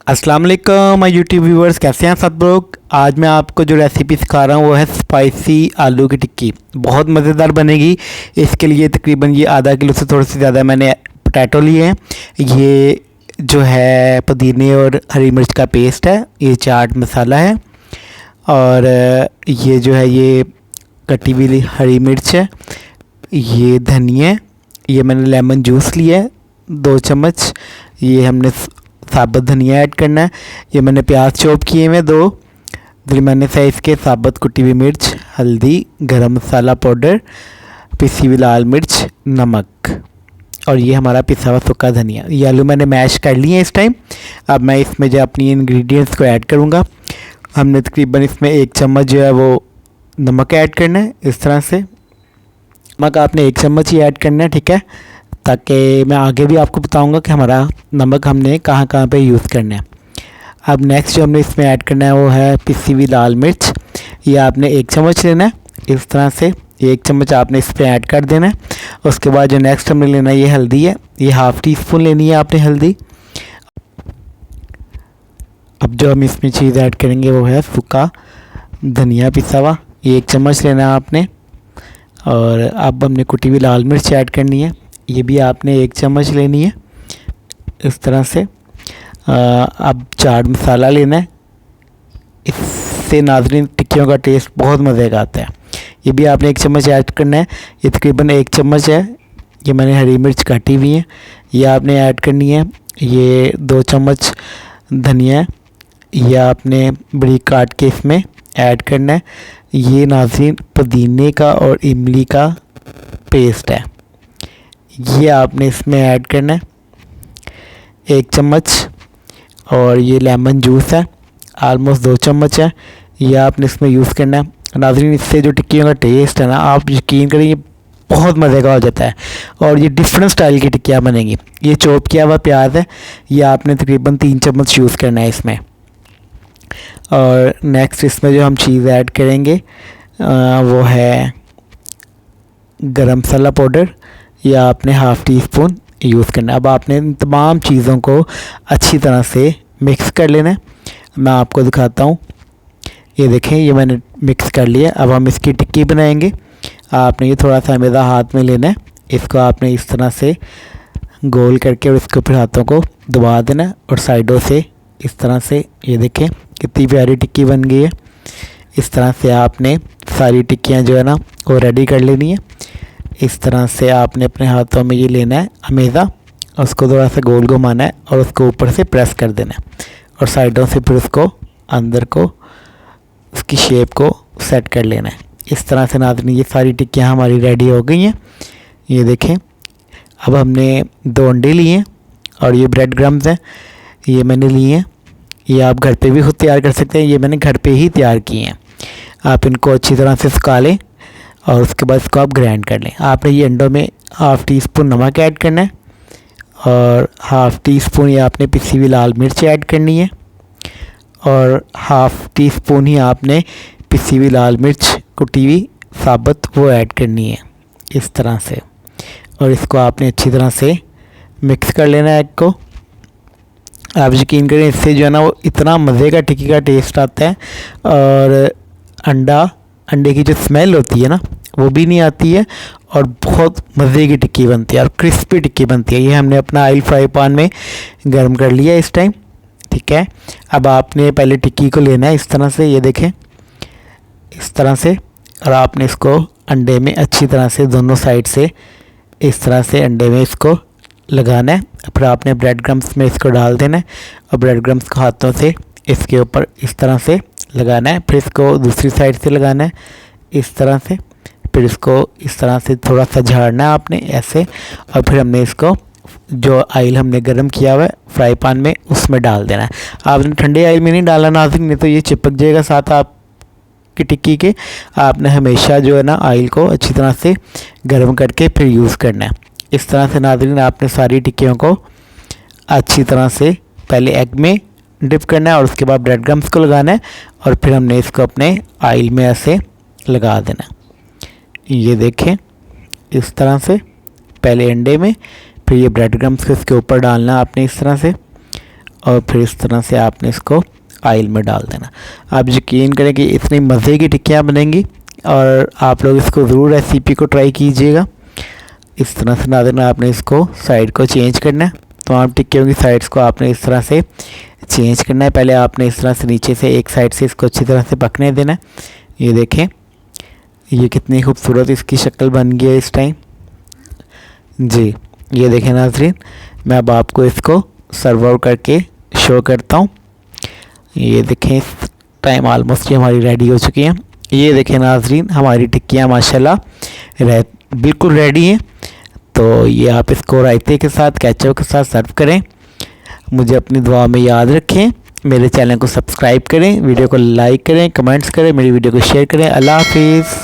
अस्सलाम वालेकुम my YouTube viewers, कैसे हैं सब लोग। आज मैं आपको जो रेसिपी सिखा रहा हूँ वो है स्पाइसी आलू की टिक्की। बहुत मज़ेदार बनेगी। इसके लिए तकरीबन ये आधा किलो से थोड़े से ज़्यादा मैंने पोटैटो लिए हैं। ये जो है पुदीने और हरी मिर्च का पेस्ट है, ये चाट मसाला है, और ये जो है ये कटी हुई हरी मिर्च है, ये धनिया है, ये मैंने लेमन जूस लिया है 2 चम्मच, ये हमने साबुत धनिया ऐड करना है। ये मैंने प्याज चॉप किए हुए 2 दरमियाने साइज़ के, साबुत कुटी हुई मिर्च, हल्दी, गरम मसाला पाउडर, पिसी हुई लाल मिर्च, नमक, और ये हमारा पिसा हुआ सूखा धनिया। ये आलू मैंने मैश कर लिए हैं इस टाइम। अब मैं इसमें जो अपनी इंग्रेडिएंट्स को ऐड करूँगा। हमने तकरीबन इसमें 1 चम्मच जो है वो नमक ऐड करना है। इस तरह से नमक आपने 1 चम्मच ही ऐड करना है, ठीक है, ताकि मैं आगे भी आपको बताऊंगा कि हमारा नमक हमने कहाँ कहाँ पे यूज़ करना है। अब नेक्स्ट जो हमने इसमें ऐड करना है वो है पिसी हुई लाल मिर्च। ये आपने 1 चम्मच लेना है। इस तरह से 1 चम्मच आपने इस पर ऐड कर देना है। उसके बाद जो नेक्स्ट हमने लेना है ये हल्दी है, ये हाफ़ टी स्पून लेनी है आपने हल्दी। अब जो हम इसमें चीज़ ऐड करेंगे वो है सूखा धनिया पिसा हुआ, ये 1 चम्मच लेना है आपने। और अब हमने कुटी हुई लाल मिर्च ऐड करनी है, ये भी आपने 1 चम्मच लेनी है। इस तरह से अब चाट मसाला लेना है। इससे नाज़रीन टिक्कियों का टेस्ट बहुत मज़े का आता है। ये भी आपने 1 चम्मच ऐड करना है। ये तकरीबन 1 चम्मच है। ये मैंने हरी मिर्च काटी हुई है, ये आपने ऐड करनी है। ये 2 चम्मच धनिया है, ये आपने बारीक काट के इसमें ऐड करना है। ये नाज़रीन पुदीने का और इमली का पेस्ट है, ये आपने इसमें ऐड करना है 1 चम्मच। और ये लेमन जूस है, आलमोस्ट 2 चम्मच है, ये आपने इसमें यूज़ करना है। नाज़रीन इससे जो टिक्कियों का टेस्ट है ना, आप यकीन करें ये बहुत मज़े का हो जाता है, और ये डिफरेंट स्टाइल की टिक्कियाँ बनेंगी। ये चॉप किया हुआ प्याज है, ये आपने तकरीबन 3 चम्मच यूज़ करना है इसमें। और नेक्स्ट इसमें जो हम चीज़ ऐड करेंगे वो है गरम मसाला पाउडर, या आपने हाफ़ टी स्पून यूज़ करना है। अब आपने इन तमाम चीज़ों को अच्छी तरह से मिक्स कर लेना है। मैं आपको दिखाता हूँ, ये देखें ये मैंने मिक्स कर लिया। अब हम इसकी टिक्की बनाएंगे। आपने ये थोड़ा सा मैदा हाथ में लेना है, इसको आपने इस तरह से गोल करके और इसको फिर हाथों को दबा देना है, और साइडों से इस तरह से, ये देखें कितनी प्यारी टिक्की बन गई है। इस तरह से आपने सारी टिक्कियाँ जो है ना वो रेडी कर लेनी है। इस तरह से आपने अपने हाथों में ये लेना है मैदा, उसको थोड़ा सा गोल घुमाना है और उसको ऊपर से प्रेस कर देना है, और साइडों से फिर उसको अंदर को उसकी शेप को सेट कर लेना है। इस तरह से नाज़रीन ये सारी टिक्कियाँ हमारी रेडी हो गई हैं, ये देखें। अब हमने 2 अंडे लिए हैं, और ये ब्रेड क्रम्स हैं, ये मैंने लिए हैं। ये आप घर पे भी खुद तैयार कर सकते हैं, ये मैंने घर पे ही तैयार किए हैं। आप इनको अच्छी तरह से सुखा लें, और उसके बाद इसको आप ग्राइंड कर लें। आपने ये अंडों में हाफ़ टी स्पून नमक ऐड करना है, और हाफ़ टी स्पून ये आपने पिसी हुई लाल मिर्च ऐड करनी है, और हाफ़ टी स्पून ही आपने पिसी हुई लाल मिर्च कुटी हुई साबुत वो ऐड करनी है, इस तरह से। और इसको आपने अच्छी तरह से मिक्स कर लेना है एग को। आप यकीन करें इससे जो है ना वो इतना मज़े का टिक्की का टेस्ट आता है, और अंडे की जो स्मेल होती है ना वो भी नहीं आती है, और बहुत मज़े की टिक्की बनती है और क्रिस्पी टिक्की बनती है। ये हमने अपना ऑयल फ्राई पैन में गर्म कर लिया इस टाइम, ठीक है। अब आपने पहले टिक्की को लेना है इस तरह से, ये देखें इस तरह से, और आपने इसको अंडे में अच्छी तरह से दोनों साइड से इस तरह से अंडे में इसको लगाना है। फिर आपने ब्रेड क्रम्स में इसको डाल देना है, और ब्रेड क्रम्स को हाथों से इसके ऊपर इस तरह से लगाना है। फिर इसको दूसरी साइड से लगाना है इस तरह से, फिर इसको इस तरह से थोड़ा सा झाड़ना है आपने ऐसे, और फिर हमने इसको जो ऑयल हमने गर्म किया हुआ है फ्राई पैन में उसमें डाल देना है। आपने ठंडे ऑयल में नहीं डालना नाज़रीन, नहीं तो ये चिपक जाएगा साथ आपकी टिक्की के। आपने हमेशा जो है ना ऑयल को अच्छी तरह से गर्म करके फिर यूज़ करना है। इस तरह से नाज़रीन आपने सारी टिक्कियों को अच्छी तरह से पहले एग में डिप करना है, और उसके बाद ब्रेड क्रम्स को लगाना है, और फिर हमने इसको अपने ऑयल में ऐसे लगा देना है। ये देखें इस तरह से पहले अंडे में, फिर ये ब्रेड क्रम्स को इसके ऊपर डालना है आपने इस तरह से, और फिर इस तरह से आपने इसको ऑयल में डाल देना। आप यकीन करें कि इतनी मज़े की टिक्कियाँ बनेंगी और आप लोग इसको ज़रूर रेसिपी को ट्राई कीजिएगा। इस तरह से नाज़रीन आपने इसको साइड को चेंज करना है। तमाम टिक्कियों की साइड्स को आपने इस तरह से चेंज करना है। पहले आपने इस तरह से नीचे से एक साइड से इसको अच्छी तरह से पकने देना है। ये देखें, ये कितनी खूबसूरत इसकी शक्ल बन गई है इस टाइम जी। ये देखें नाज़रीन, मैं अब आपको इसको सर्व आउट करके शो करता हूँ। ये देखें, इस टाइम ऑलमोस्ट ये हमारी रेडी हो चुकी हैं। ये देखें नाज़रीन, हमारी टिक्कियाँ माशाल्लाह बिल्कुल रेडी हैं। तो ये आप इसको रायते के साथ, केचप के साथ सर्व करें। मुझे अपनी दुआ में याद रखें। मेरे चैनल को सब्सक्राइब करें, वीडियो को लाइक करें, कमेंट्स करें, मेरी वीडियो को शेयर करें। अल्लाह हाफिज़।